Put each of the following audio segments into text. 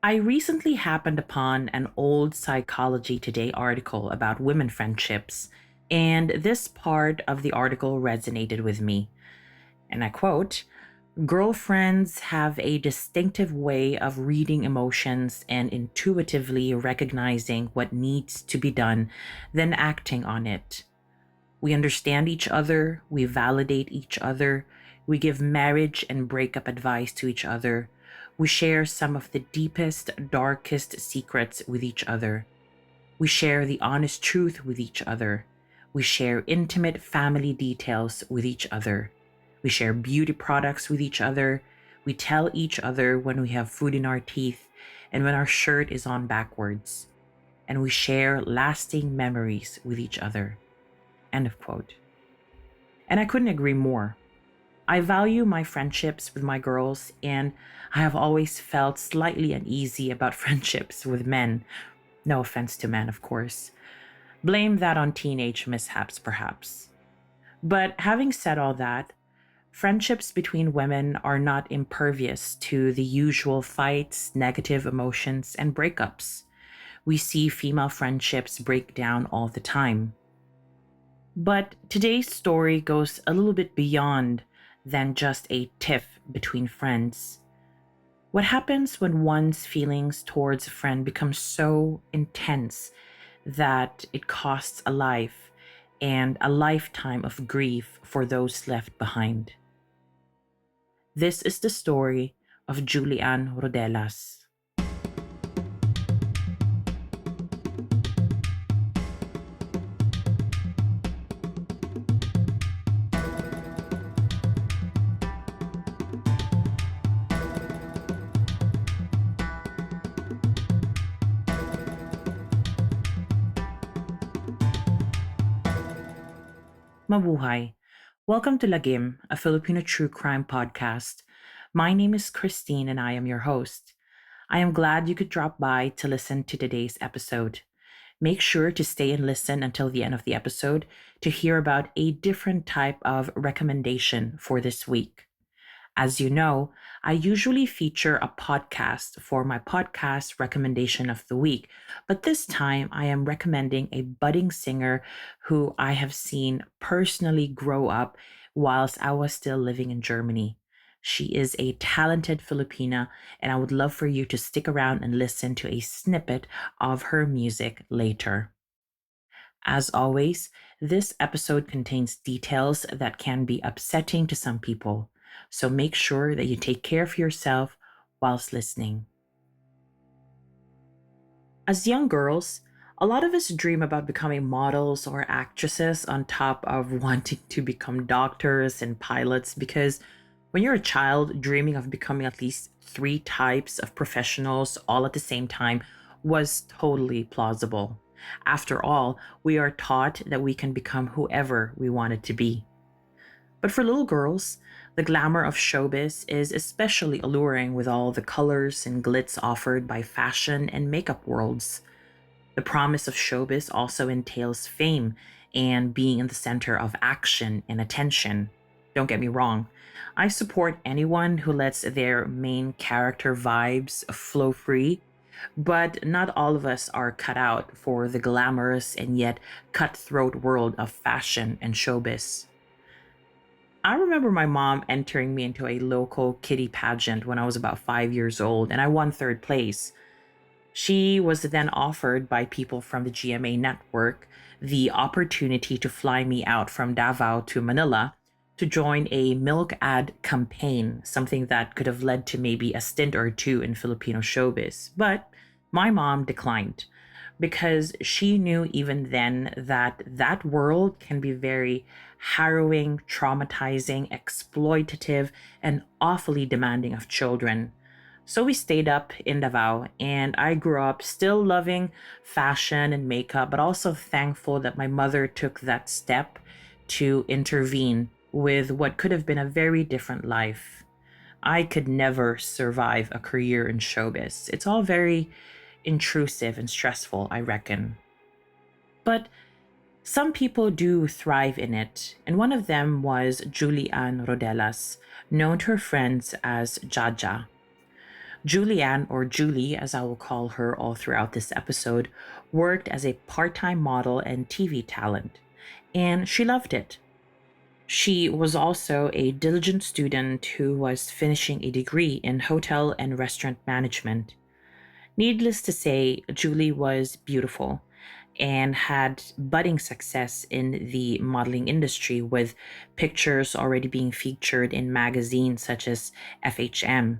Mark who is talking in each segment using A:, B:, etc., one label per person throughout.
A: I recently happened upon an old Psychology Today article about women friendships, and this part of the article resonated with me. And I quote, girlfriends have a distinctive way of reading emotions and intuitively recognizing what needs to be done, then acting on it. We understand each other, we validate each other, we give marriage and breakup advice to each other. We share some of the deepest, darkest secrets with each other. We share the honest truth with each other. We share intimate family details with each other. We share beauty products with each other. We tell each other when we have food in our teeth and when our shirt is on backwards. And we share lasting memories with each other. End of quote. And I couldn't agree more. I value my friendships with my girls, and I have always felt slightly uneasy about friendships with men. No offense to men, of course. Blame that on teenage mishaps, perhaps. But having said all that, friendships between women are not impervious to the usual fights, negative emotions, and breakups. We see female friendships break down all the time. But today's story goes a little bit beyond than just a tiff between friends. What happens when one's feelings towards a friend become so intense that it costs a life and a lifetime of grief for those left behind? This is the story of Julian Rodelas. Mabuhay. Welcome to Lagim, a Filipino True Crime Podcast. My name is Christine and I am your host. I am glad you could drop by to listen to today's episode. Make sure to stay and listen until the end of the episode to hear about a different type of recommendation for this week. As you know, I usually feature a podcast for my podcast recommendation of the week, but this time I am recommending a budding singer who I have seen personally grow up whilst I was still living in Germany. She is a talented Filipina, and I would love for you to stick around and listen to a snippet of her music later. As always, this episode contains details that can be upsetting to some people, so make sure that you take care of yourself whilst listening. As young girls, a lot of us dream about becoming models or actresses on top of wanting to become doctors and pilots because when you're a child, dreaming of becoming at least three types of professionals all at the same time was totally plausible. After all, we are taught that we can become whoever we wanted to be. But for little girls, the glamour of showbiz is especially alluring with all the colors and glitz offered by fashion and makeup worlds. The promise of showbiz also entails fame and being in the center of action and attention. Don't get me wrong, I support anyone who lets their main character vibes flow free, but not all of us are cut out for the glamorous and yet cutthroat world of fashion and showbiz. I remember my mom entering me into a local kiddie pageant when I was about 5 years old, and I won third place. She was then offered by people from the GMA network the opportunity to fly me out from Davao to Manila to join a milk ad campaign, something that could have led to maybe a stint or two in Filipino showbiz. But my mom declined because she knew even then that that world can be very harrowing, traumatizing, exploitative, and awfully demanding of children. So we stayed up in Davao, and I grew up still loving fashion and makeup, but also thankful that my mother took that step to intervene with what could have been a very different life. I could never survive a career in showbiz. It's all very intrusive and stressful, I reckon. But some people do thrive in it, and one of them was Julian Rodelas, known to her friends as Jaja. Julianne, or Julie as I will call her all throughout this episode, worked as a part time model and TV talent, and she loved it. She was also a diligent student who was finishing a degree in hotel and restaurant management. Needless to say, Julie was beautiful and had budding success in the modeling industry with pictures already being featured in magazines such as FHM.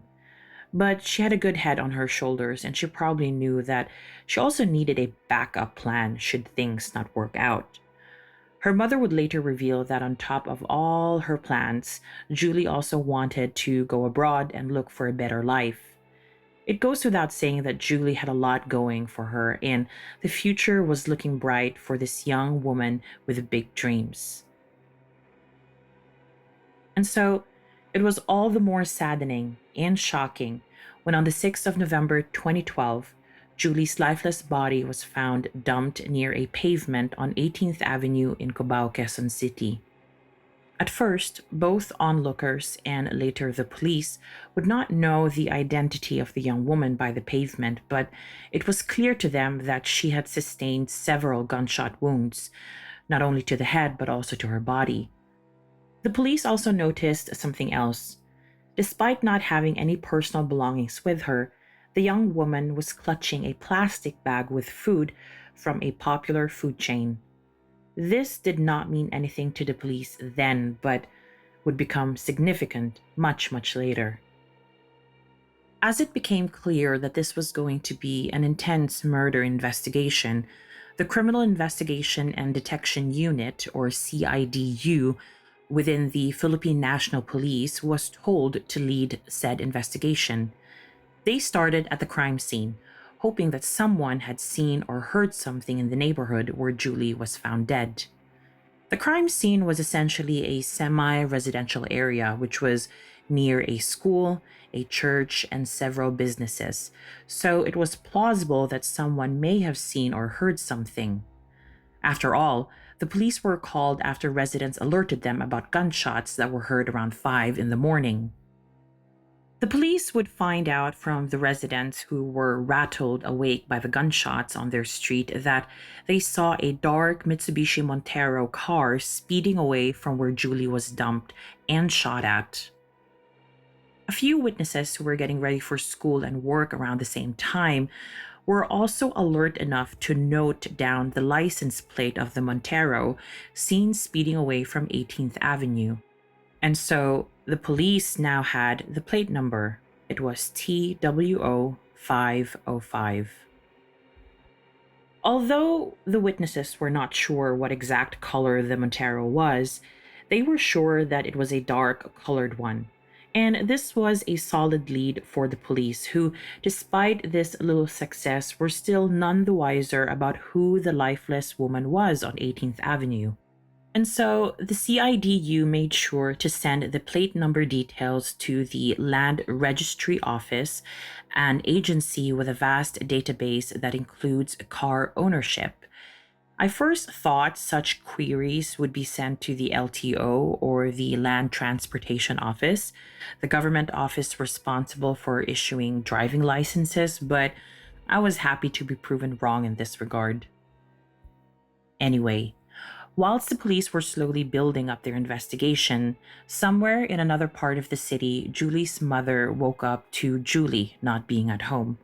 A: But she had a good head on her shoulders, and she probably knew that she also needed a backup plan should things not work out. Her mother would later reveal that on top of all her plans, Julie also wanted to go abroad and look for a better life. It goes without saying that Julie had a lot going for her, and the future was looking bright for this young woman with big dreams. And so it was all the more saddening and shocking when on the 6th of November 2012, Julie's lifeless body was found dumped near a pavement on 18th Avenue in Cubao, Quezon City. At first, both onlookers and later the police would not know the identity of the young woman by the pavement, but it was clear to them that she had sustained several gunshot wounds, not only to the head but also to her body. The police also noticed something else. Despite not having any personal belongings with her, the young woman was clutching a plastic bag with food from a popular food chain. This did not mean anything to the police then, but would become significant much later. As it became clear that this was going to be an intense murder investigation, the Criminal Investigation and Detection Unit, or CIDU, within the Philippine National Police was told to lead said investigation. They started at the crime scene, hoping that someone had seen or heard something in the neighborhood where Julie was found dead. The crime scene was essentially a semi-residential area which was near a school, a church, and several businesses, so it was plausible that someone may have seen or heard something. After all, the police were called after residents alerted them about gunshots that were heard around 5 in the morning. The police would find out from the residents who were rattled awake by the gunshots on their street that they saw a dark Mitsubishi Montero car speeding away from where Julie was dumped and shot at. A few witnesses who were getting ready for school and work around the same time were also alert enough to note down the license plate of the Montero seen speeding away from 18th Avenue. And so the police now had the plate number. It was TWO505. Although the witnesses were not sure what exact color the Montero was, they were sure that it was a dark colored one. And this was a solid lead for the police, who, despite this little success, were still none the wiser about who the lifeless woman was on 18th Avenue. And so the CIDU made sure to send the plate number details to the Land Registry Office, an agency with a vast database that includes car ownership. I first thought such queries would be sent to the LTO, or the Land Transportation Office, the government office responsible for issuing driving licenses, but I was happy to be proven wrong in this regard. Anyway, whilst the police were slowly building up their investigation, somewhere in another part of the city, Julie's mother woke up to Julie not being at home.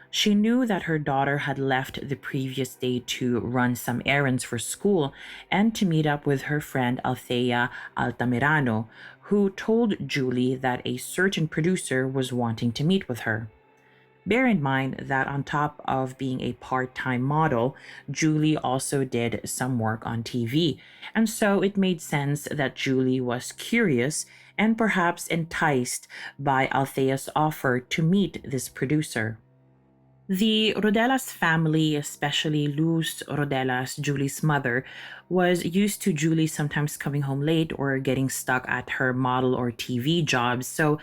A: She knew that her daughter had left the previous day to run some errands for school and to meet up with her friend Althea Altamirano, who told Julie that a certain producer was wanting to meet with her. Bear in mind that on top of being a part-time model, Julie also did some work on TV, and so it made sense that Julie was curious and perhaps enticed by Althea's offer to meet this producer. The Rodelas family, especially Luz Rodelas, Julie's mother, was used to Julie sometimes coming home late or getting stuck at her model or TV jobs, so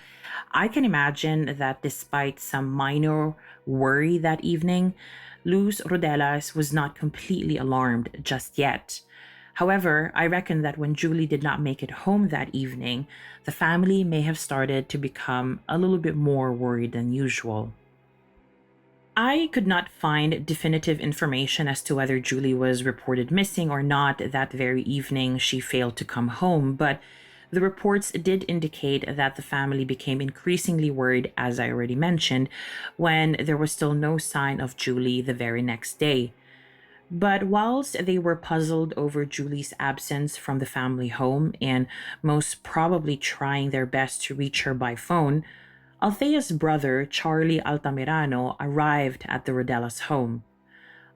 A: I can imagine that despite some minor worry that evening, Luz Rodelas was not completely alarmed just yet. However, I reckon that when Julie did not make it home that evening, the family may have started to become a little bit more worried than usual. I could not find definitive information as to whether Julie was reported missing or not that very evening she failed to come home, but the reports did indicate that the family became increasingly worried, as I already mentioned, when there was still no sign of Julie the very next day. But whilst they were puzzled over Julie's absence from the family home and most probably trying their best to reach her by phone, Althea's brother, Charlie Altamirano, arrived at the Rodelas' home.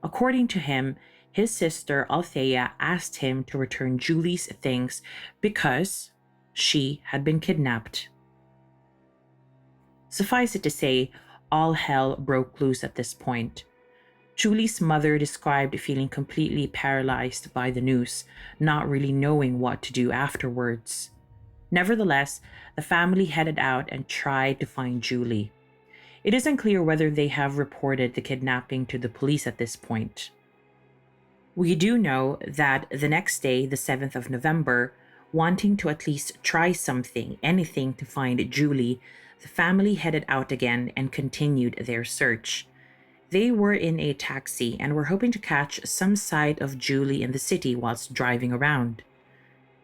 A: According to him, his sister Althea asked him to return Julie's things because she had been kidnapped. Suffice it to say, all hell broke loose at this point. Julie's mother described feeling completely paralyzed by the news, not really knowing what to do afterwards. Nevertheless, the family headed out and tried to find Julie. It is unclear whether they have reported the kidnapping to the police at this point. We do know that the next day, the 7th of November, wanting to at least try something, anything to find Julie, the family headed out again and continued their search. They were in a taxi and were hoping to catch some sight of Julie in the city whilst driving around.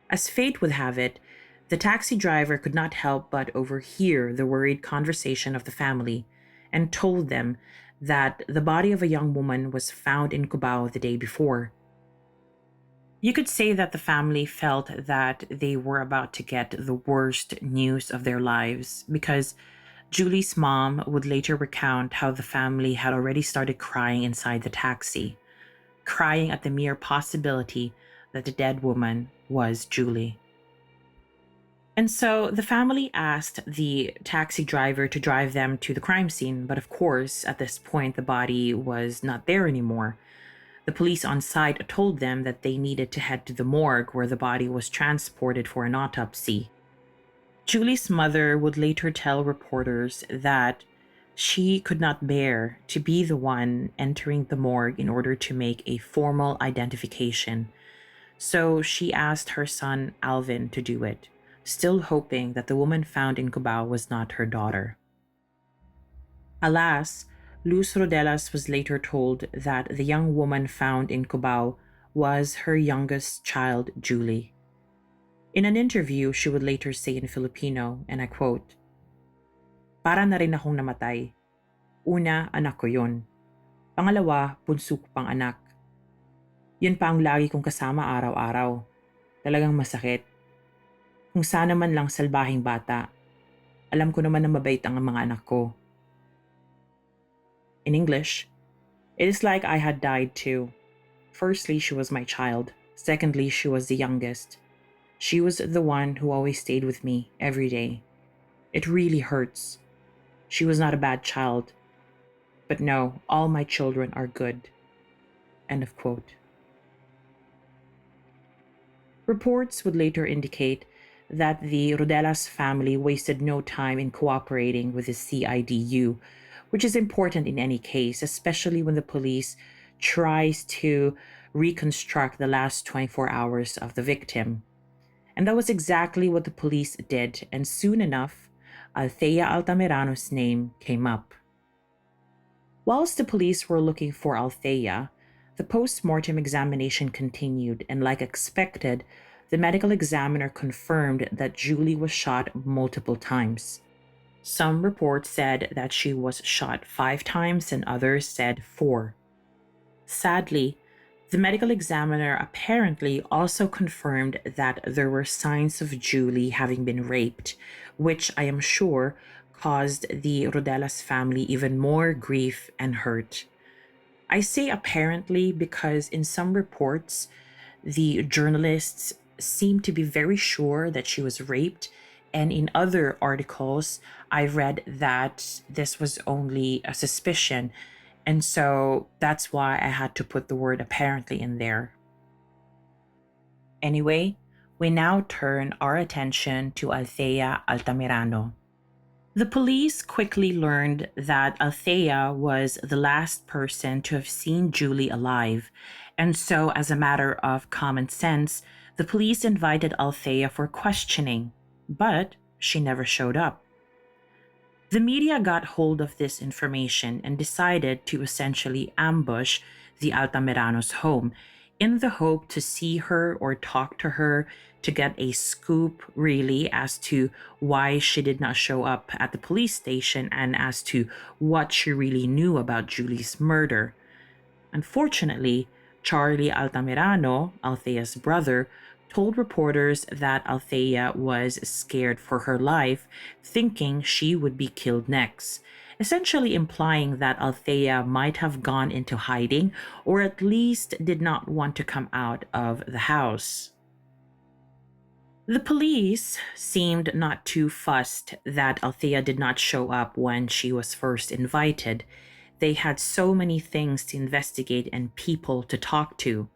A: As fate would have it, the taxi driver could not help but overhear the worried conversation of the family and told them that the body of a young woman was found in Cubao the day before. You could say that the family felt that they were about to get the worst news of their lives because Julie's mom would later recount how the family had already started crying inside the taxi, crying at the mere possibility that the dead woman was Julie. And so the family asked the taxi driver to drive them to the crime scene, but of course, at this point, the body was not there anymore. The police on site told them that they needed to head to the morgue where the body was transported for an autopsy. Julie's mother would later tell reporters that she could not bear to be the one entering the morgue in order to make a formal identification. So she asked her son Alvin to do it, still hoping that the woman found in Cubao was not her daughter. Alas, Luz Rodelas was later told that the young woman found in Cubao was her youngest child, Julie. In an interview, she would later say in Filipino, and I quote, "Para na rin akong namatay. Una, anak ko yun. Pangalawa, bunso ko pang anak. Yun pa ang lagi kong kasama araw-araw. Talagang masakit. Kung sana man lang salbahing bata. Alam ko naman na mabait ang mga anak ko." In English, "It is like I had died too. Firstly, she was my child. Secondly, she was the youngest. She was the one who always stayed with me every day. It really hurts. She was not a bad child. But no, all my children are good." End of quote. Reports would later indicate that the Rodelas family wasted no time in cooperating with the CIDU, which is important in any case, especially when the police tries to reconstruct the last 24 hours of the victim. And that was exactly what the police did, and soon enough, Althea Altamirano's name came up. Whilst the police were looking for Althea, the post-mortem examination continued, and like expected, the medical examiner confirmed that Julie was shot multiple times. Some reports said that she was shot 5 times and others said 4. Sadly, the medical examiner apparently also confirmed that there were signs of Julie having been raped, which I am sure caused the Rodelas family even more grief and hurt. I say apparently because in some reports, the journalists seemed to be very sure that she was raped, and in other articles, I read that this was only a suspicion, and so that's why I had to put the word apparently in there. Anyway, we now turn our attention to Althea Altamirano. The police quickly learned that Althea was the last person to have seen Julie alive, and so, as a matter of common sense, the police invited Althea for questioning, but she never showed up. The media got hold of this information and decided to essentially ambush the Altamiranos' home in the hope to see her or talk to her to get a scoop, really, as to why she did not show up at the police station and as to what she really knew about Julie's murder. Unfortunately, Charlie Altamirano, Althea's brother, told reporters that Althea was scared for her life, thinking she would be killed next, essentially implying that Althea might have gone into hiding or at least did not want to come out of the house. The police seemed not too fussed that Althea did not show up when she was first invited. They had so many things to investigate and people to talk to.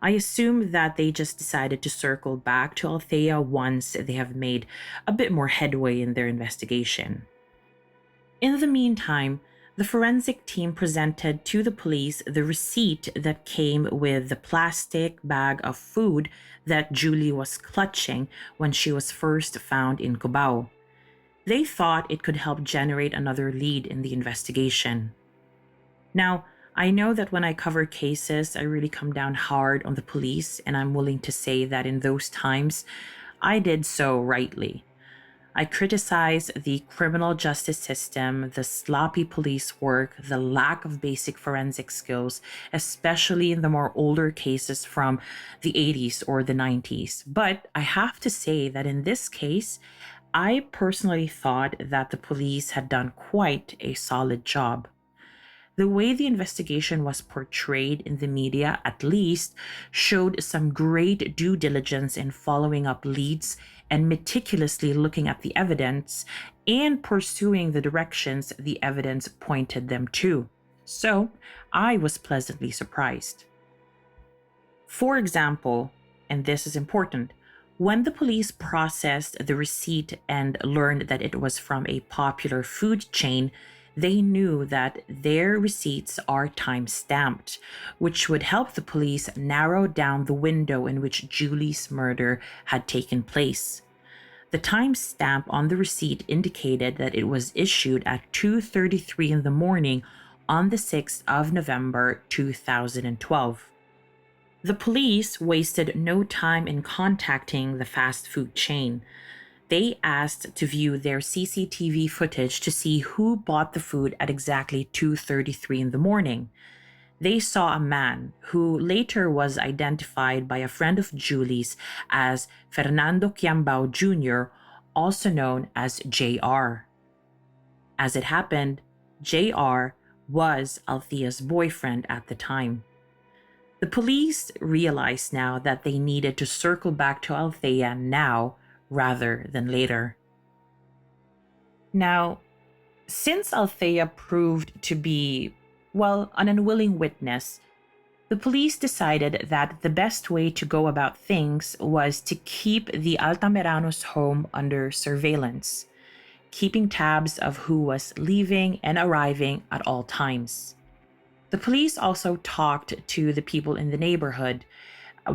A: I assume that they just decided to circle back to Althea once they have made a bit more headway in their investigation. In the meantime, the forensic team presented to the police the receipt that came with the plastic bag of food that Julie was clutching when she was first found in Cubao. They thought it could help generate another lead in the investigation. Now, I know that when I cover cases, I really come down hard on the police, and I'm willing to say that in those times, I did so rightly. I criticize the criminal justice system, the sloppy police work, the lack of basic forensic skills, especially in the more older cases from the 80s or the 90s. But I have to say that in this case, I personally thought that the police had done quite a solid job. The way the investigation was portrayed in the media, at least, showed some great due diligence in following up leads and meticulously looking at the evidence and pursuing the directions the evidence pointed them to. So, I was pleasantly surprised. For example, and this is important, when the police processed the receipt and learned that it was from a popular food chain, they knew that their receipts are time-stamped, which would help the police narrow down the window in which Julie's murder had taken place. The timestamp on the receipt indicated that it was issued at 2:33 in the morning on the 6th of November 2012. The police wasted no time in contacting the fast food chain. They asked to view their CCTV footage to see who bought the food at exactly 2:33 in the morning. They saw a man who later was identified by a friend of Julie's as Fernando Quiambao Jr., also known as JR. As it happened, JR was Althea's boyfriend at the time. The police realized now that they needed to circle back to Althea now rather than later. Now, since Althea proved to be, well, an unwilling witness, the police decided that the best way to go about things was to keep the Altamiranos' home under surveillance, keeping tabs of who was leaving and arriving at all times. The police also talked to the people in the neighborhood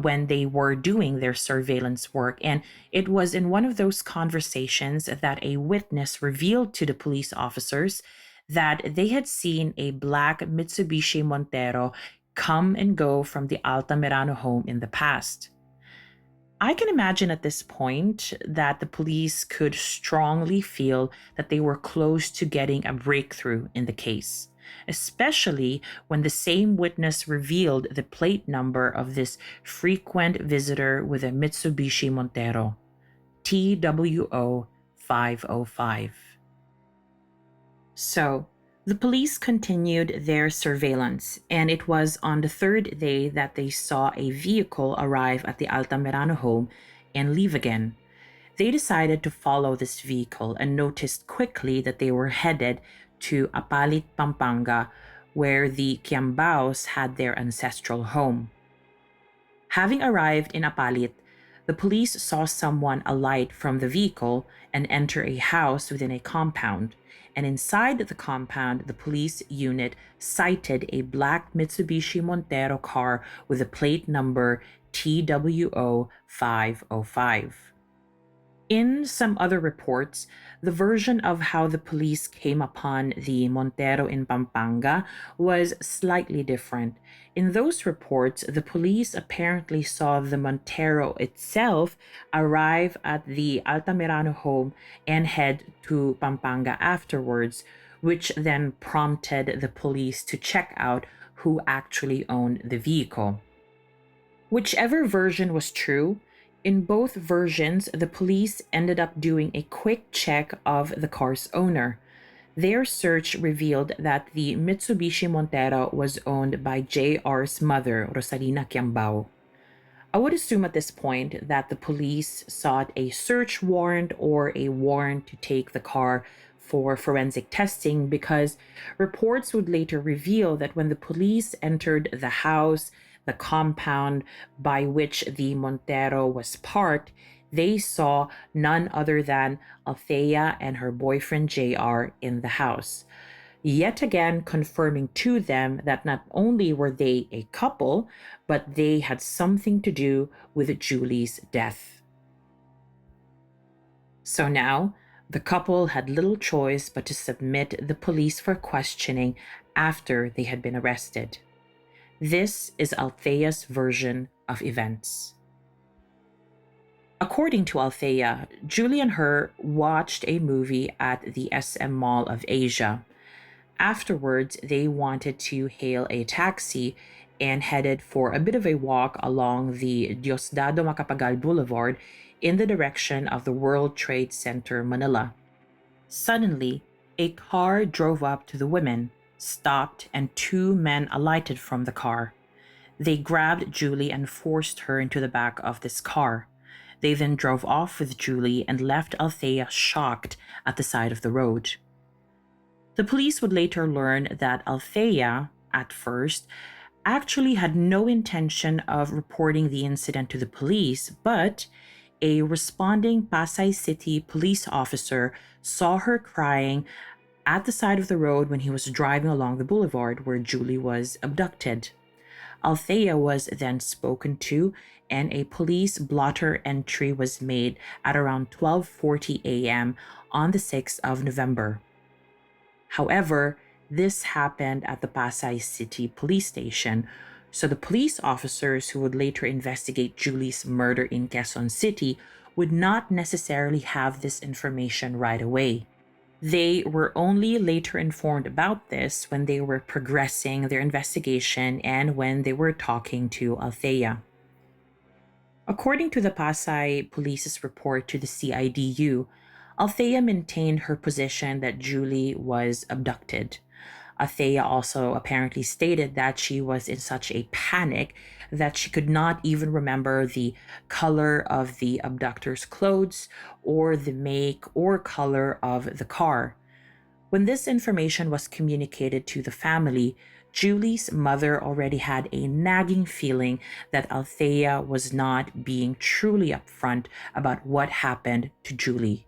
A: when they were doing their surveillance work, and it was in one of those conversations that a witness revealed to the police officers that they had seen a black Mitsubishi Montero come and go from the Altamirano home in the past. I can imagine at this point that the police could strongly feel that they were close to getting a breakthrough in the case, especially when the same witness revealed the plate number of this frequent visitor with a Mitsubishi Montero, TWO 505. So, the police continued their surveillance, and it was on the third day that they saw a vehicle arrive at the Altamirano home and leave again. They decided to follow this vehicle and noticed quickly that they were headed to Apalit, Pampanga, where the Quiambaos had their ancestral home. Having arrived in Apalit, the police saw someone alight from the vehicle and enter a house within a compound. And inside the compound, the police unit sighted a black Mitsubishi Montero car with a plate number TWO 505. In some other reports, the version of how the police came upon the Montero in Pampanga was slightly different. In those reports, the police apparently saw the Montero itself arrive at the Altamirano home and head to Pampanga afterwards, which then prompted the police to check out who actually owned the vehicle. Whichever version was true, in both versions, the police ended up doing a quick check of the car's owner. Their search revealed that the Mitsubishi Montero was owned by JR's mother, Rosalina Quiambao. I would assume at this point that the police sought a search warrant or a warrant to take the car for forensic testing because reports would later reveal that when the police entered the house, the compound by which the Montero was parked, they saw none other than Althea and her boyfriend JR in the house. Yet again confirming to them that not only were they a couple, but they had something to do with Julie's death. So now, the couple had little choice but to submit the police for questioning after they had been arrested. This is Althea's version of events. According to Althea, Julie and her watched a movie at the SM Mall of Asia. Afterwards, they wanted to hail a taxi and headed for a bit of a walk along the Diosdado Macapagal Boulevard in the direction of the World Trade Center, Manila. Suddenly, a car drove up to the women, stopped, and two men alighted from the car. They grabbed Julie and forced her into the back of this car. They then drove off with Julie and left Althea shocked at the side of the road. The police would later learn that Althea, at first, actually had no intention of reporting the incident to the police, but a responding Pasay City police officer saw her crying at the side of the road when he was driving along the boulevard where Julie was abducted. Althea was then spoken to, and a police blotter entry was made at around 12:40 a.m. on the 6th of November. However, this happened at the Pasay City police station, so the police officers who would later investigate Julie's murder in Quezon City would not necessarily have this information right away. They were only later informed about this when they were progressing their investigation and when they were talking to Althea. According to the Pasay Police's report to the CIDU, Althea maintained her position that Julie was abducted. Althea also apparently stated that she was in such a panic that she could not even remember the color of the abductor's clothes or the make or color of the car. When this information was communicated to the family, Julie's mother already had a nagging feeling that Althea was not being truly upfront about what happened to Julie.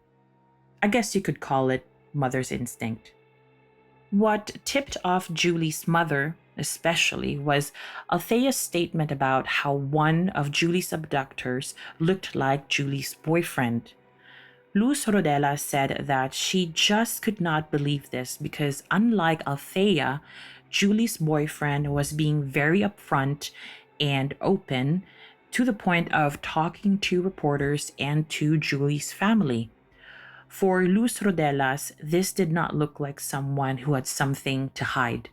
A: I guess you could call it mother's instinct. What tipped off Julie's mother, especially, was Althea's statement about how one of Julie's abductors looked like Julie's boyfriend. Luz Rodelas said that she just could not believe this because, unlike Althea, Julie's boyfriend was being very upfront and open to the point of talking to reporters and to Julie's family. For Luz Rodelas, this did not look like someone who had something to hide.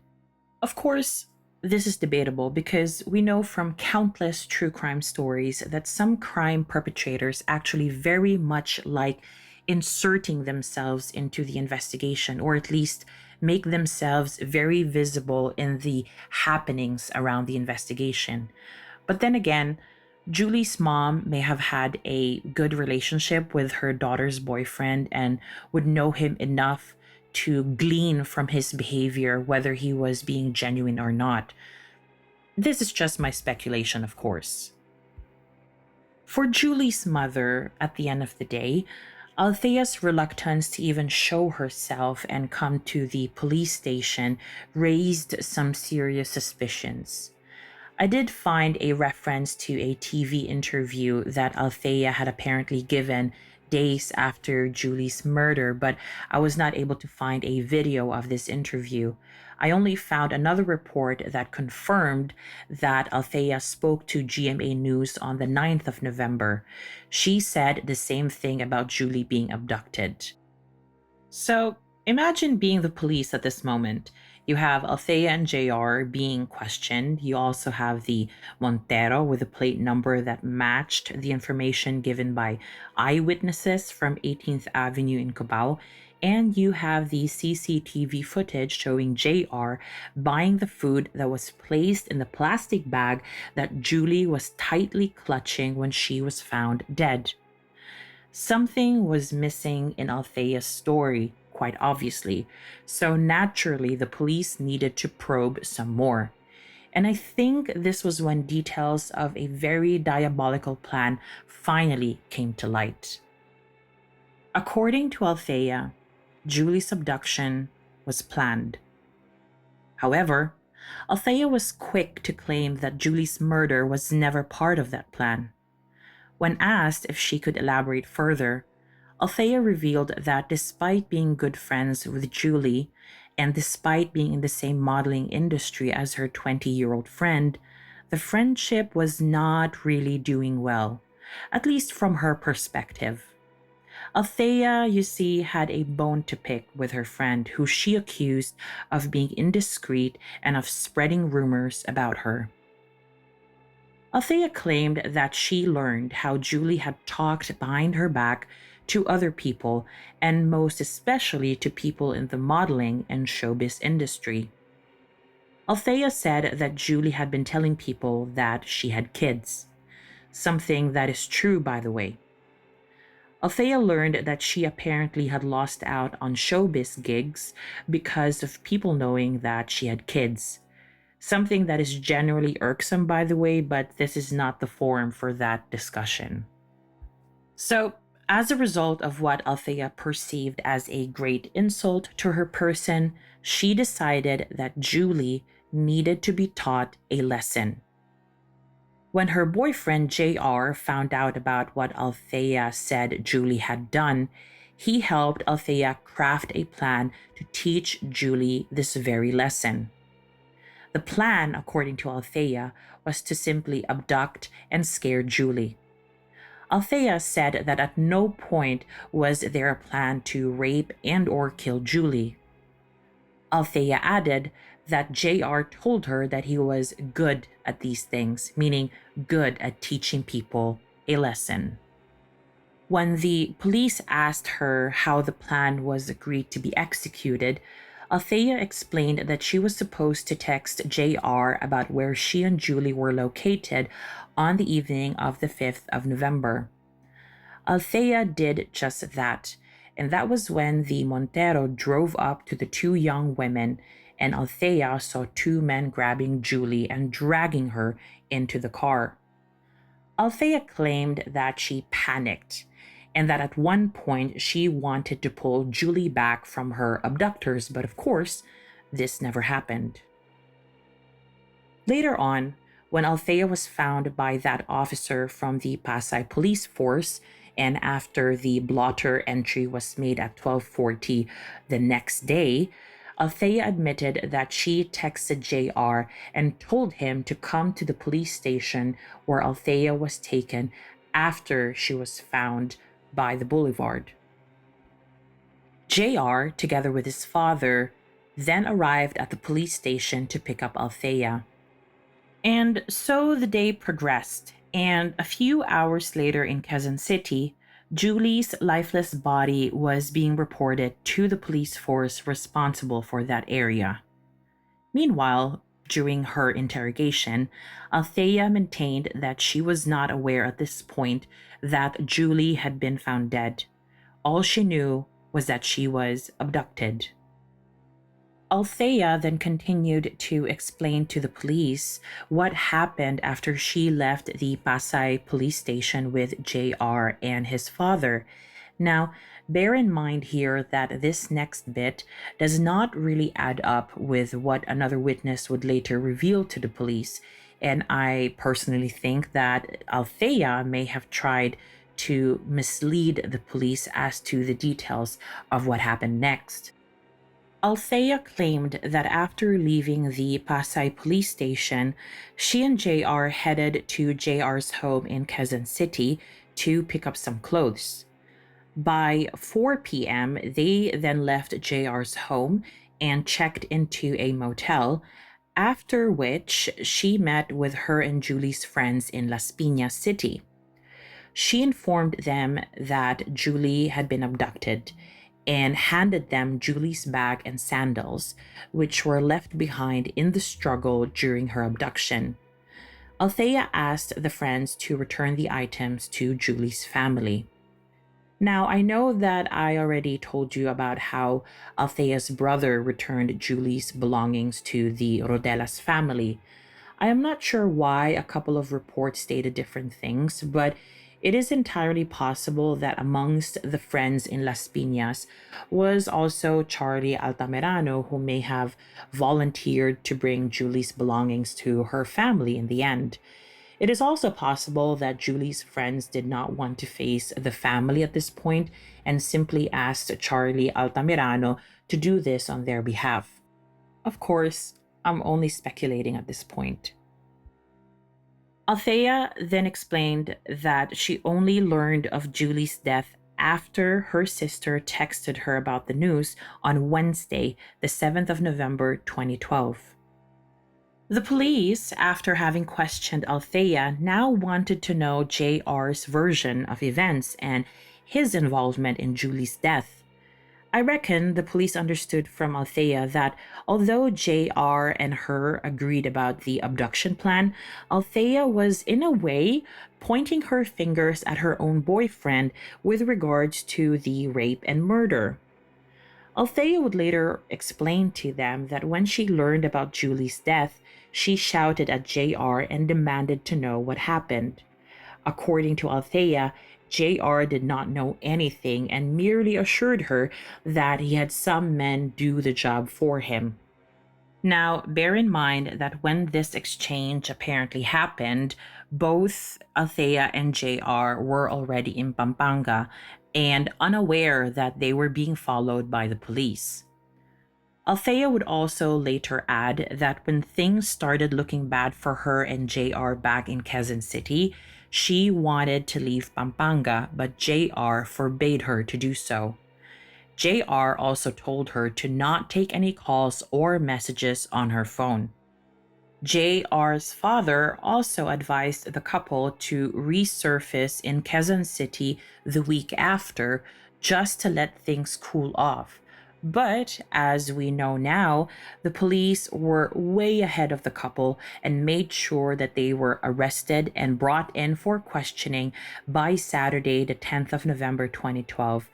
A: Of course, this is debatable because we know from countless true crime stories that some crime perpetrators actually very much like inserting themselves into the investigation, or at least make themselves very visible in the happenings around the investigation. But then again, Julie's mom may have had a good relationship with her daughter's boyfriend and would know him enough to glean from his behavior whether he was being genuine or not. This is just my speculation, of course. For Julie's mother, at the end of the day, Althea's reluctance to even show herself and come to the police station raised some serious suspicions. I did find a reference to a TV interview that Althea had apparently given days after Julie's murder, but I was not able to find a video of this interview. I only found another report that confirmed that Althea spoke to GMA News on the 9th of November. She said the same thing about Julie being abducted. So imagine being the police at this moment. You have Althea and JR being questioned. You also have the Montero with a plate number that matched the information given by eyewitnesses from 18th Avenue in Cubao. And you have the CCTV footage showing JR buying the food that was placed in the plastic bag that Julie was tightly clutching when she was found dead. Something was missing in Althea's story, quite obviously, so naturally the police needed to probe some more. And I think this was when details of a very diabolical plan finally came to light. According to Althea, Julie's abduction was planned. However, Althea was quick to claim that Julie's murder was never part of that plan. When asked if she could elaborate further, Althea revealed that despite being good friends with Julie, and despite being in the same modeling industry as her 20-year-old friend, the friendship was not really doing well, at least from her perspective. Althea, you see, had a bone to pick with her friend, who she accused of being indiscreet and of spreading rumors about her. Althea claimed that she learned how Julie had talked behind her back to other people, and most especially to people in the modeling and showbiz industry. Althea said that Julie had been telling people that she had kids, something that is true, by the way. Althea learned that she apparently had lost out on showbiz gigs because of people knowing that she had kids. Something that is generally irksome, by the way, but this is not the forum for that discussion. So, as a result of what Althea perceived as a great insult to her person, she decided that Julie needed to be taught a lesson. When her boyfriend JR found out about what Althea said Julie had done, he helped Althea craft a plan to teach Julie this very lesson. The plan, according to Althea, was to simply abduct and scare Julie. Althea said that at no point was there a plan to rape and or kill Julie. Althea added that JR told her that he was good at these things, meaning good at teaching people a lesson. When the police asked her how the plan was agreed to be executed, Althea explained that she was supposed to text JR about where she and Julie were located on the evening of the 5th of November. Althea did just that, and that was when the Montero drove up to the two young women, and Althea saw two men grabbing Julie and dragging her into the car. Althea claimed that she panicked, and that at one point she wanted to pull Julie back from her abductors, but of course, this never happened. Later on, when Althea was found by that officer from the Pasay police force, and after the blotter entry was made at 12:40 the next day, Althea admitted that she texted JR and told him to come to the police station where Althea was taken after she was found by the boulevard. JR, together with his father, then arrived at the police station to pick up Althea. And so the day progressed, and a few hours later in Quezon City, Julie's lifeless body was being reported to the police force responsible for that area. Meanwhile, during her interrogation, Althea maintained that she was not aware at this point that Julie had been found dead. All she knew was that she was abducted. Althea then continued to explain to the police what happened after she left the Pasay police station with JR and his father. Now, bear in mind here that this next bit does not really add up with what another witness would later reveal to the police, and I personally think that Althea may have tried to mislead the police as to the details of what happened next. Althea claimed that after leaving the Pasay police station, she and JR headed to JR's home in Quezon City to pick up some clothes. By 4 p.m., they then left JR's home and checked into a motel, after which she met with her and Julie's friends in Las Piñas City. She informed them that Julie had been abducted and handed them Julie's bag and sandals, which were left behind in the struggle during her abduction. Althea asked the friends to return the items to Julie's family. Now, I know that I already told you about how Althea's brother returned Julie's belongings to the Rodelas family. I am not sure why a couple of reports stated different things, but it is entirely possible that amongst the friends in Las Piñas was also Charlie Altamirano, who may have volunteered to bring Julie's belongings to her family in the end. It is also possible that Julie's friends did not want to face the family at this point and simply asked Charlie Altamirano to do this on their behalf. Of course, I'm only speculating at this point. Althea then explained that she only learned of Julie's death after her sister texted her about the news on Wednesday, the 7th of November 2012. The police, after having questioned Althea, now wanted to know JR's version of events and his involvement in Julie's death. I reckon the police understood from Althea that although JR and her agreed about the abduction plan, Althea was in a way pointing her fingers at her own boyfriend with regards to the rape and murder. Althea would later explain to them that when she learned about Julie's death, she shouted at JR and demanded to know what happened. According to Althea, JR did not know anything and merely assured her that he had some men do the job for him. Now, bear in mind that when this exchange apparently happened, both Althea and JR were already in Pampanga and unaware that they were being followed by the police. Althea would also later add that when things started looking bad for her and JR back in Quezon City, she wanted to leave Pampanga, but JR forbade her to do so. JR also told her to not take any calls or messages on her phone. JR's father also advised the couple to resurface in Quezon City the week after just to let things cool off. But as we know now, the police were way ahead of the couple and made sure that they were arrested and brought in for questioning by Saturday, the 10th of November 2012,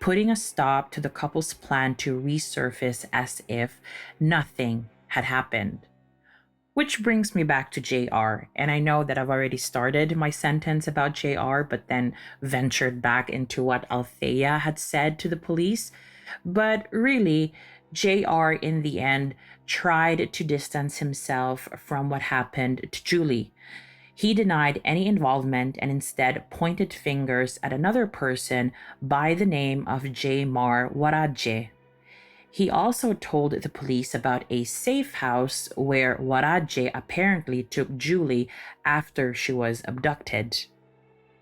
A: putting a stop to the couple's plan to resurface as if nothing had happened. Which brings me back to JR, and I know that I've already started my sentence about JR, but then ventured back into what Althea had said to the police. But really, JR in the end tried to distance himself from what happened to Julie. He denied any involvement and instead pointed fingers at another person by the name of J-Mar Waraje. He also told the police about a safe house where Waraje apparently took Julie after she was abducted.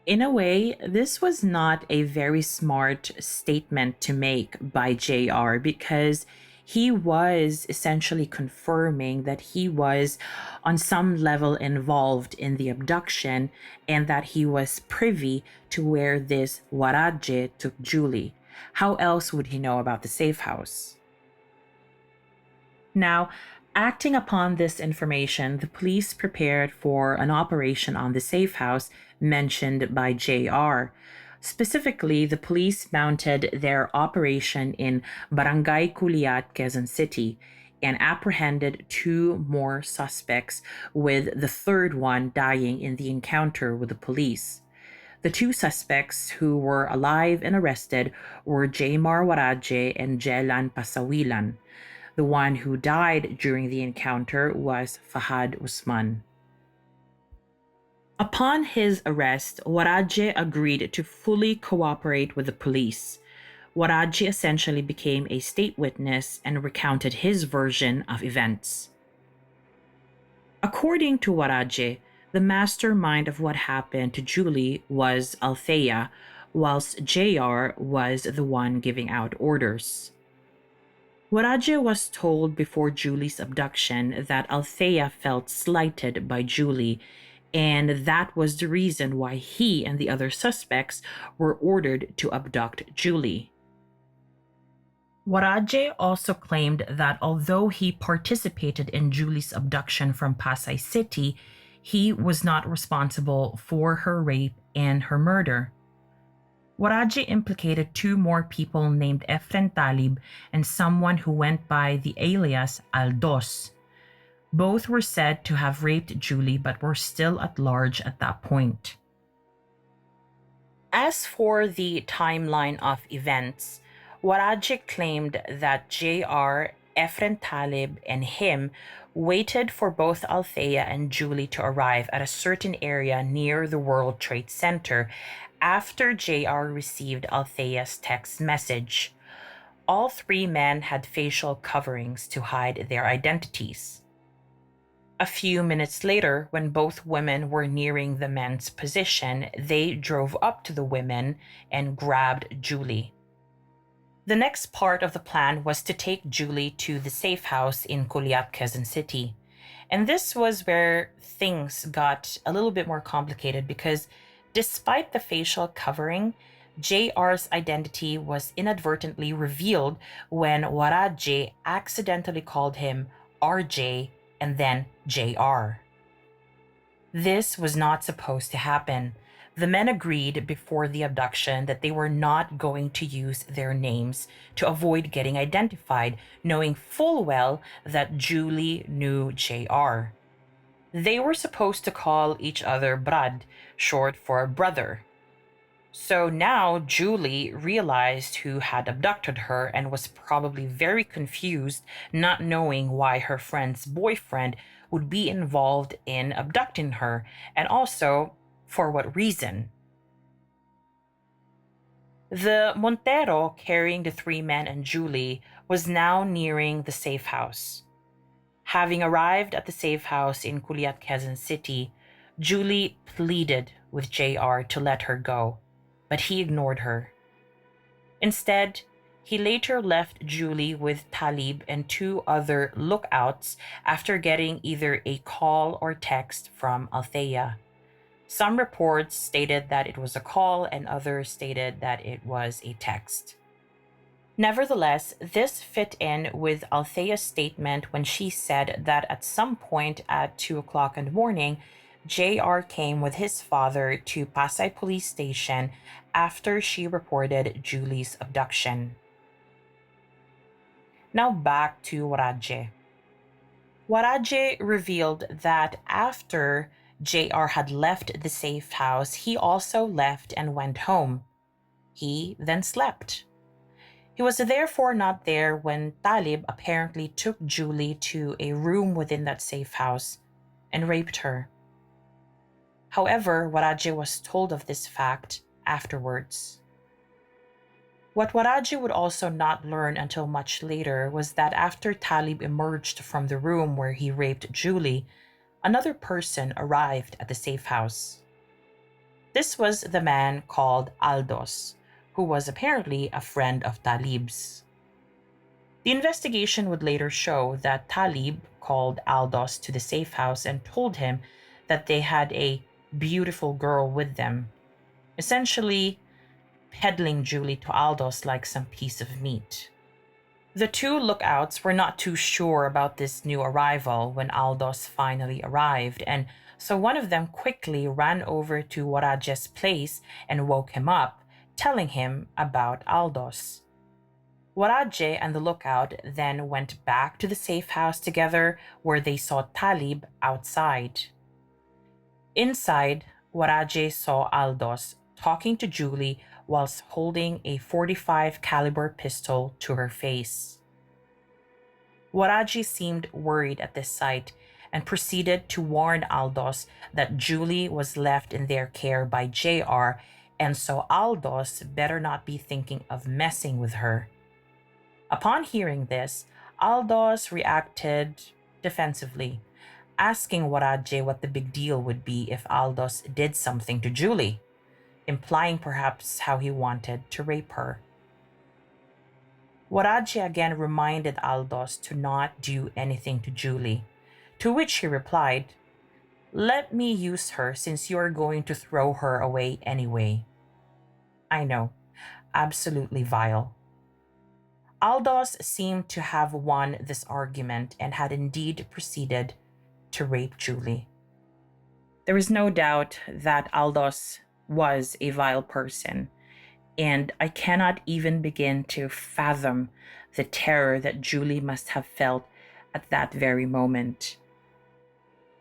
A: In a way, this was not a very smart statement to make by JR because he was essentially confirming that he was on some level involved in the abduction and that he was privy to where this Waraje took Julie. How else would he know about the safe house? Now, acting upon this information, the police prepared for an operation on the safe house mentioned by JR. Specifically, the police mounted their operation in Barangay Culiat, Quezon City, and apprehended two more suspects, with the third one dying in the encounter with the police. The two suspects who were alive and arrested were Jaymar Waraje and Jelan Pasawilan. The one who died during the encounter was Fahad Usman. Upon his arrest, Waraje agreed to fully cooperate with the police. Waraje essentially became a state witness and recounted his version of events. According to Waraje, the mastermind of what happened to Julie was Althea, whilst JR was the one giving out orders. Waraje was told before Julie's abduction that Althea felt slighted by Julie, and that was the reason why he and the other suspects were ordered to abduct Julie. Waraje also claimed that although he participated in Julie's abduction from Pasay City, he was not responsible for her rape and her murder. Waraje implicated two more people named Efren Talib and someone who went by the alias Aldos. Both were said to have raped Julie but were still at large at that point. As for the timeline of events, Waraje claimed that JR, Efren Talib, and him waited for both Althea and Julie to arrive at a certain area near the World Trade Center after JR received Althea's text message. All three men had facial coverings to hide their identities. A few minutes later, when both women were nearing the men's position, they drove up to the women and grabbed Julie. The next part of the plan was to take Julie to the safe house in Culiat, Quezon City. And this was where things got a little bit more complicated because despite the facial covering, JR's identity was inadvertently revealed when Waraje accidentally called him RJ and then JR. This was not supposed to happen. The men agreed before the abduction that they were not going to use their names to avoid getting identified, knowing full well that Julie knew JR. They were supposed to call each other Brad, short for brother. So now Julie realized who had abducted her and was probably very confused, not knowing why her friend's boyfriend would be involved in abducting her, and also for what reason. The Montero carrying the three men and Julie was now nearing the safe house. Having arrived at the safe house in Culiat, Quezon City, Julie pleaded with JR to let her go, but he ignored her. Instead, he later left Julie with Talib and two other lookouts after getting either a call or text from Althea. Some reports stated that it was a call and others stated that it was a text. Nevertheless, this fit in with Althea's statement when she said that at some point at 2 o'clock in the morning, JR came with his father to Pasay Police Station after she reported Julie's abduction. Now back to Waraje. Waraje revealed that after JR had left the safe house, he also left and went home. He then slept. He was therefore not there when Talib apparently took Julie to a room within that safe house and raped her. However, Waraje was told of this fact afterwards. What Waraje would also not learn until much later was that after Talib emerged from the room where he raped Julie, another person arrived at the safe house. This was the man called Aldos, who was apparently a friend of Talib's. The investigation would later show that Talib called Aldos to the safe house and told him that they had a beautiful girl with them, essentially peddling Julie to Aldos like some piece of meat. The two lookouts were not too sure about this new arrival when Aldos finally arrived, and so one of them quickly ran over to Waraje's place and woke him up, telling him about Aldos. Waraje and the lookout then went back to the safe house together where they saw Talib outside. Inside, Waraje saw Aldos talking to Julie whilst holding a .45 caliber pistol to her face. Waraji seemed worried at this sight and proceeded to warn Aldos that Julie was left in their care by JR, and so Aldos better not be thinking of messing with her. Upon hearing this, Aldos reacted defensively, asking Waraje what the big deal would be if Aldos did something to Julie, implying perhaps how he wanted to rape her. Waraje again reminded Aldos to not do anything to Julie, to which he replied, "Let me use her since you are going to throw her away anyway." I know, absolutely vile. Aldos seemed to have won this argument and had indeed proceeded to rape Julie. There is no doubt that Aldos was a vile person, and I cannot even begin to fathom the terror that Julie must have felt at that very moment.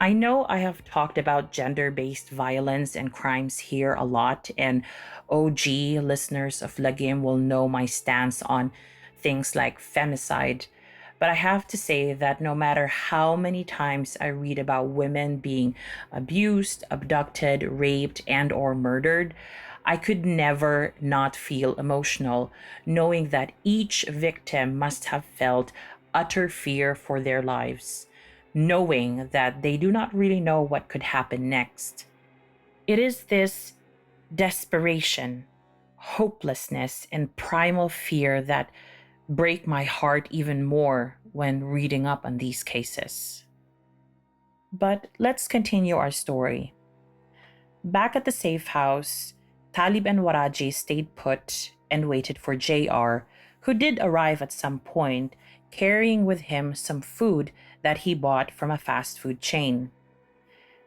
A: I know I have talked about gender-based violence and crimes here a lot, and OG listeners of Lagim will know my stance on things like femicide. But I have to say that no matter how many times I read about women being abused, abducted, raped, and or murdered, I could never not feel emotional, knowing that each victim must have felt utter fear for their lives, knowing that they do not really know what could happen next. It is this desperation, hopelessness, and primal fear that break my heart even more when reading up on these cases. But let's continue our story. Back at the safe house, Talib and Waraji stayed put and waited for JR, who did arrive at some point, carrying with him some food that he bought from a fast food chain.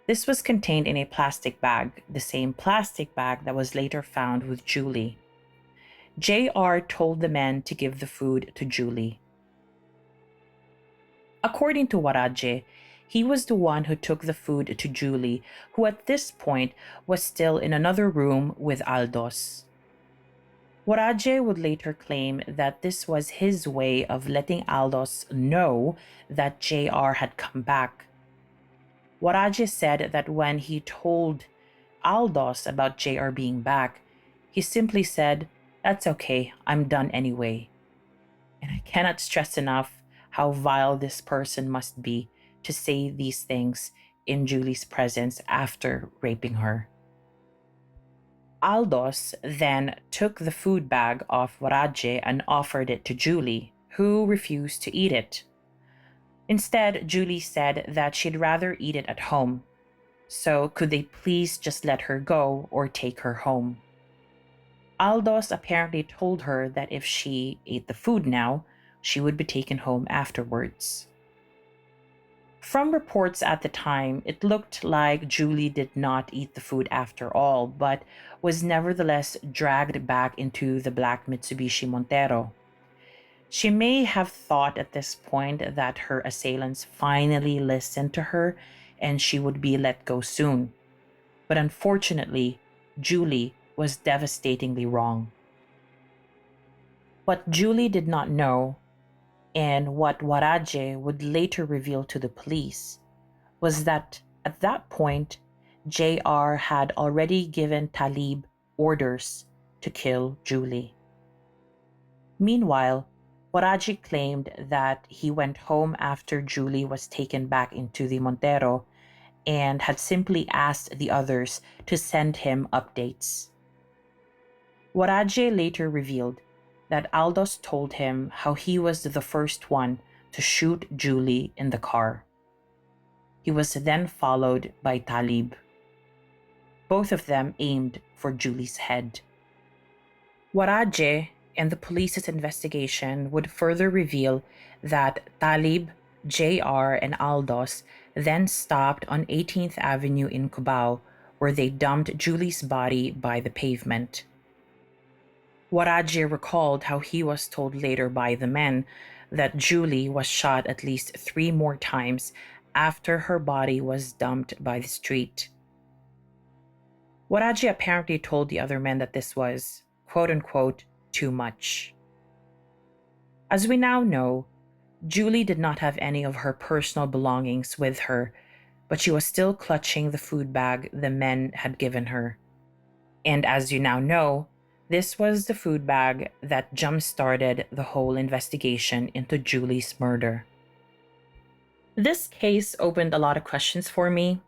A: This was contained in a plastic bag, the same plastic bag that was later found with Julie. JR told the men to give the food to Julie. According to Waraje, he was the one who took the food to Julie, who at this point was still in another room with Aldos. Waraje would later claim that this was his way of letting Aldos know that JR had come back. Waraje said that when he told Aldos about JR being back, he simply said, "That's okay, I'm done anyway." And I cannot stress enough how vile this person must be to say these things in Julie's presence after raping her. Aldos then took the food bag off Waraje and offered it to Julie, who refused to eat it. Instead, Julie said that she'd rather eat it at home, so could they please just let her go or take her home? Aldos apparently told her that if she ate the food now, she would be taken home afterwards. From reports at the time, it looked like Julie did not eat the food after all, but was nevertheless dragged back into the black Mitsubishi Montero. She may have thought at this point that her assailants finally listened to her and she would be let go soon. But unfortunately, Julie was devastatingly wrong. What Julie did not know, and what Waraje would later reveal to the police, was that at that point, JR had already given Talib orders to kill Julie. Meanwhile, Waraji claimed that he went home after Julie was taken back into the Montero and had simply asked the others to send him updates. Waraje later revealed that Aldos told him how he was the first one to shoot Julie in the car. He was then followed by Talib. Both of them aimed for Julie's head. Waraje and the police's investigation would further reveal that Talib, JR, and Aldos then stopped on 18th Avenue in Cubao, where they dumped Julie's body by the pavement. Waraji recalled how he was told later by the men that Julie was shot at least 3 more times after her body was dumped by the street. Waraji apparently told the other men that this was, quote unquote, too much. As we now know, Julie did not have any of her personal belongings with her, but she was still clutching the food bag the men had given her. And as you now know, this was the food bag that jump-started the whole investigation into Julie's murder. This case opened a lot of questions for me.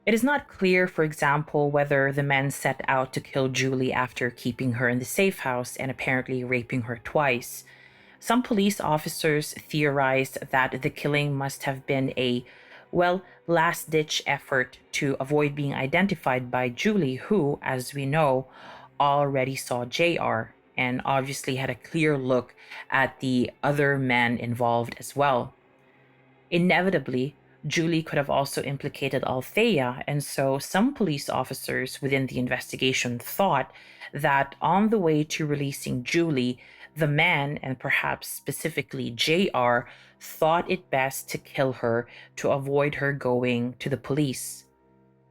A: It is not clear, for example, whether the men set out to kill Julie after keeping her in the safe house and apparently raping her twice. Some police officers theorized that the killing must have been a, last-ditch effort to avoid being identified by Julie, who, as we know, already saw JR and obviously had a clear look at the other men involved as well. Inevitably, Julie could have also implicated Althea, and so some police officers within the investigation thought that on the way to releasing Julie, the man, and perhaps specifically JR, thought it best to kill her to avoid her going to the police.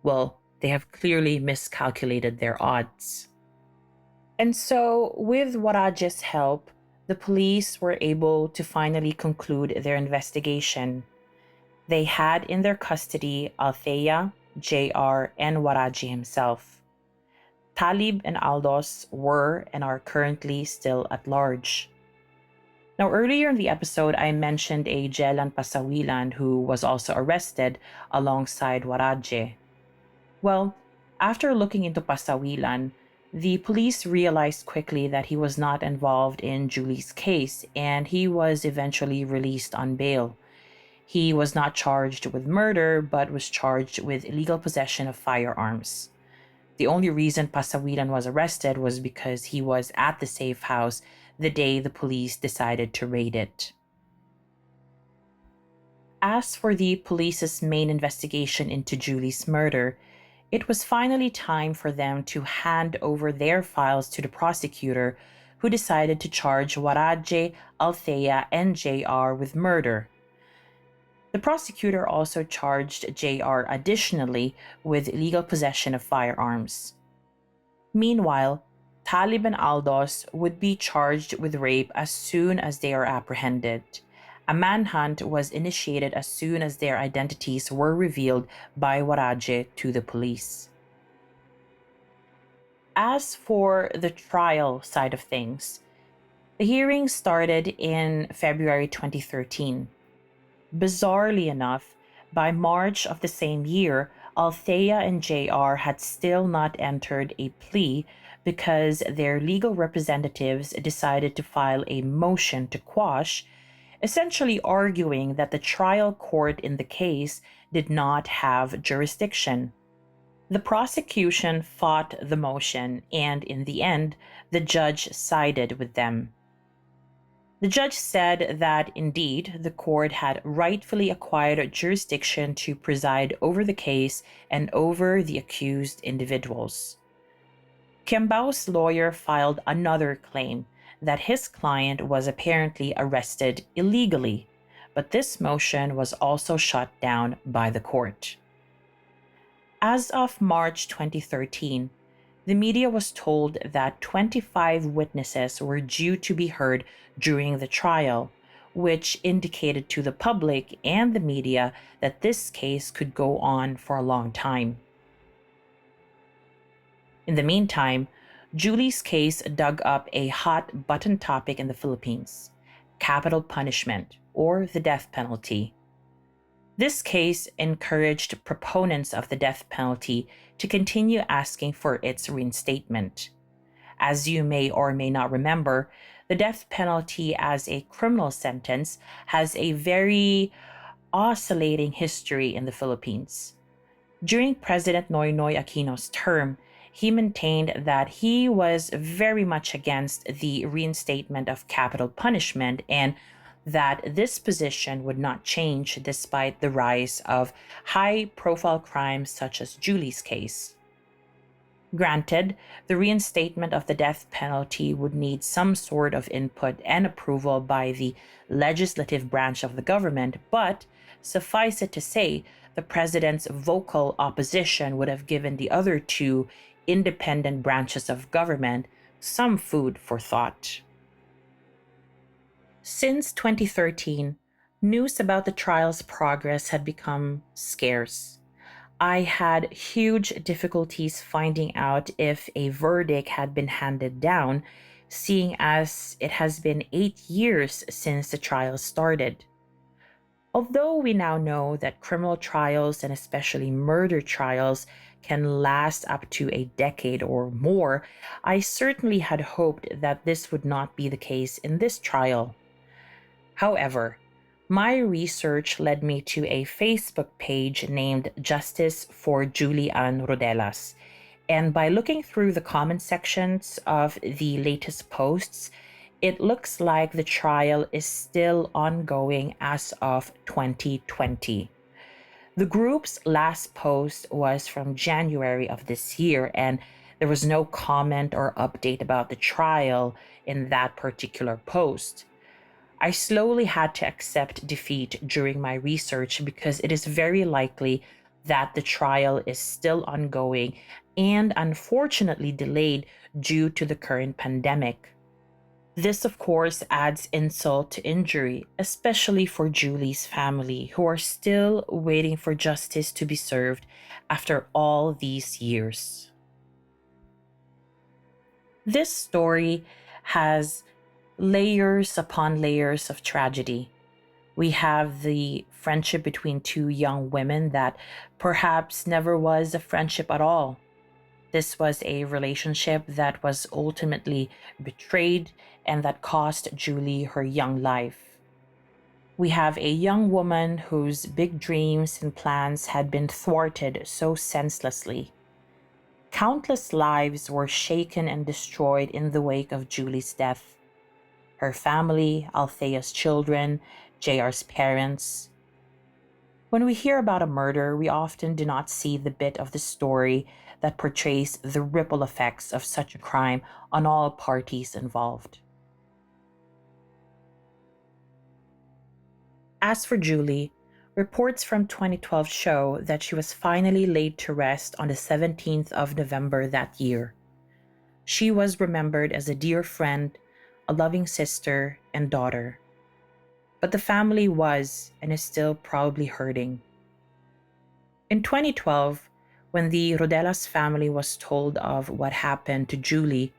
A: Well, they have clearly miscalculated their odds. And so, with Waraje's help, the police were able to finally conclude their investigation. They had in their custody Althea, JR, and Waraji himself. Talib and Aldos were and are currently still at large. Now, earlier in the episode, I mentioned a Jelan Pasawilan who was also arrested alongside Waraje. Well, after looking into Pasawilan, the police realized quickly that he was not involved in Julie's case, and he was eventually released on bail. He was not charged with murder, but was charged with illegal possession of firearms. The only reason Pasawilan was arrested was because he was at the safe house the day the police decided to raid it. As for the police's main investigation into Julie's murder, it was finally time for them to hand over their files to the prosecutor, who decided to charge Waraje, Althea, and JR with murder. The prosecutor also charged JR additionally with illegal possession of firearms. Meanwhile, Talib and Aldos would be charged with rape as soon as they are apprehended. A manhunt was initiated as soon as their identities were revealed by Waraje to the police. As for the trial side of things, the hearing started in February 2013. Bizarrely enough, by March of the same year, Althea and JR had still not entered a plea because their legal representatives decided to file a motion to quash, essentially arguing that the trial court in the case did not have jurisdiction. The prosecution fought the motion, and in the end, the judge sided with them. The judge said that indeed the court had rightfully acquired jurisdiction to preside over the case and over the accused individuals. Kiambao's lawyer filed another claim that his client was apparently arrested illegally, but this motion was also shut down by the court. As of March 2013, the media was told that 25 witnesses were due to be heard during the trial, which indicated to the public and the media that this case could go on for a long time. In the meantime, Julie's case dug up a hot button topic in the Philippines: capital punishment, or the death penalty. This case encouraged proponents of the death penalty to continue asking for its reinstatement. As you may or may not remember, the death penalty as a criminal sentence has a very oscillating history in the Philippines. During President Noynoy Aquino's term, he maintained that he was very much against the reinstatement of capital punishment and that this position would not change despite the rise of high-profile crimes such as Julie's case. Granted, the reinstatement of the death penalty would need some sort of input and approval by the legislative branch of the government, but suffice it to say, the president's vocal opposition would have given the other two independent branches of government some food for thought. Since 2013, news about the trial's progress had become scarce. I had huge difficulties finding out if a verdict had been handed down, seeing as it has been 8 years since the trial started. Although we now know that criminal trials and especially murder trials can last up to a decade or more, I certainly had hoped that this would not be the case in this trial. However, my research led me to a Facebook page named Justice for Julie Ann Rodelas. And by looking through the comment sections of the latest posts, it looks like the trial is still ongoing as of 2020. The group's last post was from January of this year, and there was no comment or update about the trial in that particular post. I slowly had to accept defeat during my research because it is very likely that the trial is still ongoing and unfortunately delayed due to the current pandemic. This, of course, adds insult to injury, especially for Julie's family, who are still waiting for justice to be served after all these years. This story has layers upon layers of tragedy. We have the friendship between two young women that perhaps never was a friendship at all. This was a relationship that was ultimately betrayed and that cost Julie her young life. We have a young woman whose big dreams and plans had been thwarted so senselessly. Countless lives were shaken and destroyed in the wake of Julie's death. Her family, Althea's children, JR's parents. When we hear about a murder, we often do not see the bit of the story that portrays the ripple effects of such a crime on all parties involved. As for Julie, reports from 2012 show that she was finally laid to rest on the 17th of November that year. She was remembered as a dear friend, a loving sister, and daughter. But the family was and is still probably hurting. In 2012, when the Rodelas family was told of what happened to Julie,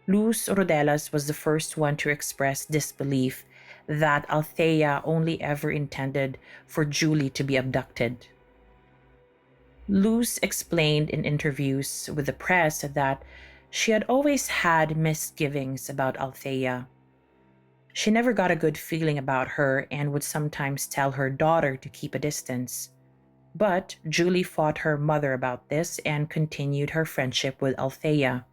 A: Luz Rodelas was the first one to express disbelief that Althea only ever intended for Julie to be abducted. Luz explained in interviews with the press that she had always had misgivings about Althea. She never got a good feeling about her and would sometimes tell her daughter to keep a distance. But Julie fought her mother about this and continued her friendship with Althea.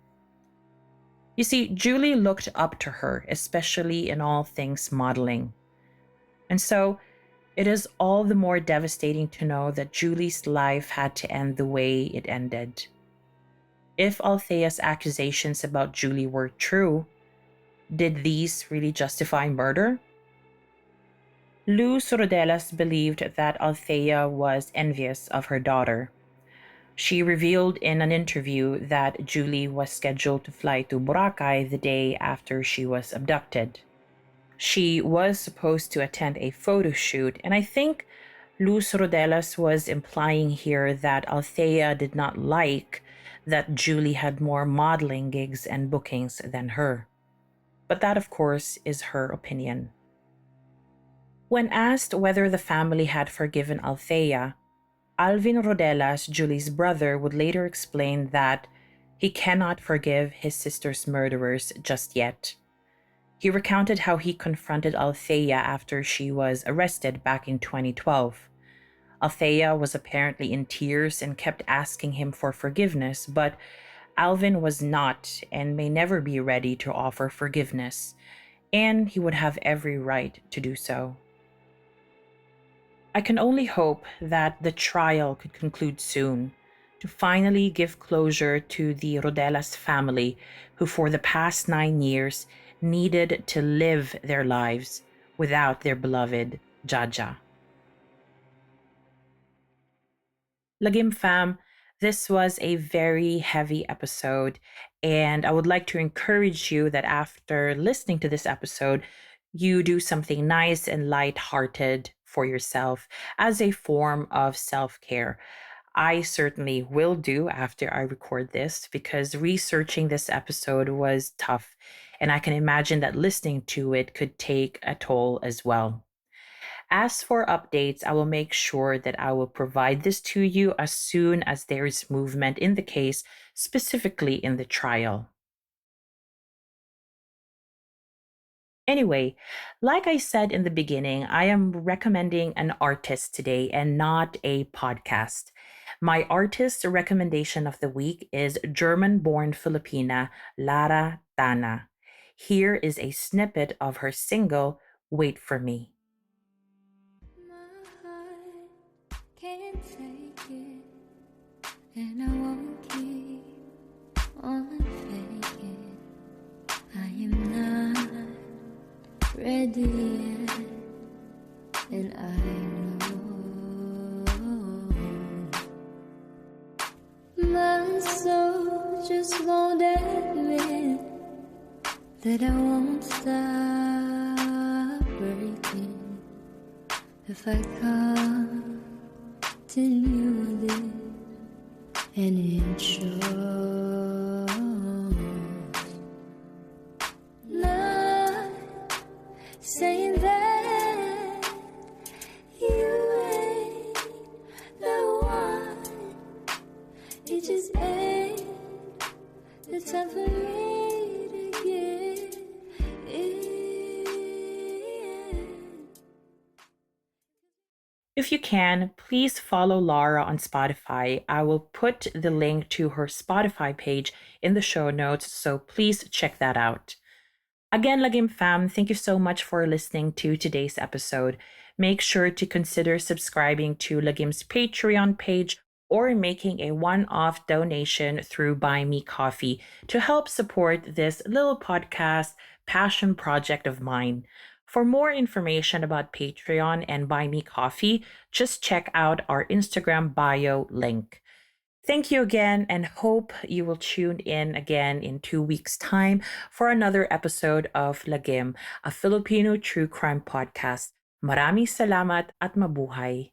A: You see, Julie looked up to her, especially in all things modeling. And so, it is all the more devastating to know that Julie's life had to end the way it ended. If Althea's accusations about Julie were true, did these really justify murder? Luz Rodelas believed that Althea was envious of her daughter. She revealed in an interview that Julie was scheduled to fly to Boracay the day after she was abducted. She was supposed to attend a photo shoot, and I think Luz Rodelas was implying here that Althea did not like that Julie had more modeling gigs and bookings than her. But that, of course, is her opinion. When asked whether the family had forgiven Althea, Alvin Rodelas, Julie's brother, would later explain that he cannot forgive his sister's murderers just yet. He recounted how he confronted Althea after she was arrested back in 2012. Althea was apparently in tears and kept asking him for forgiveness, but Alvin was not and may never be ready to offer forgiveness, and he would have every right to do so. I can only hope that the trial could conclude soon, to finally give closure to the Rodelas family, who for the past 9 years needed to live their lives without their beloved Jaja. Lagim Fam, this was a very heavy episode, and I would like to encourage you that after listening to this episode, you do something nice and light-hearted for yourself as a form of self-care. I certainly will do after I record this because researching this episode was tough, and I can imagine that listening to it could take a toll as well. As for updates, I will make sure that I will provide this to you as soon as there is movement in the case, specifically in the trial. Anyway, like I said in the beginning, I am recommending an artist today and not a podcast. My artist recommendation of the week is German-born Filipina Lara Tana. Here is a snippet of her single, Wait for Me.
B: My heart can't take it, and I won't keep on faking. I am not ready yet, and I know my soul just won't admit that I won't stop breaking if I continue this, and it shows. Not saying that you ain't the one, it just ain't the time for me to get in.
A: If you can, please follow Lara on Spotify. I will put the link to her Spotify page in the show notes, so please check that out. Again, Lagim Fam, thank you so much for listening to today's episode. Make sure to consider subscribing to Lagim's Patreon page or making a one-off donation through Buy Me Coffee to help support this little podcast passion project of mine. For more information about Patreon and Buy Me Coffee, just check out our Instagram bio link. Thank you again, and hope you will tune in again in 2 weeks' time for another episode of Lagim, a Filipino True Crime Podcast. Maraming salamat at mabuhay.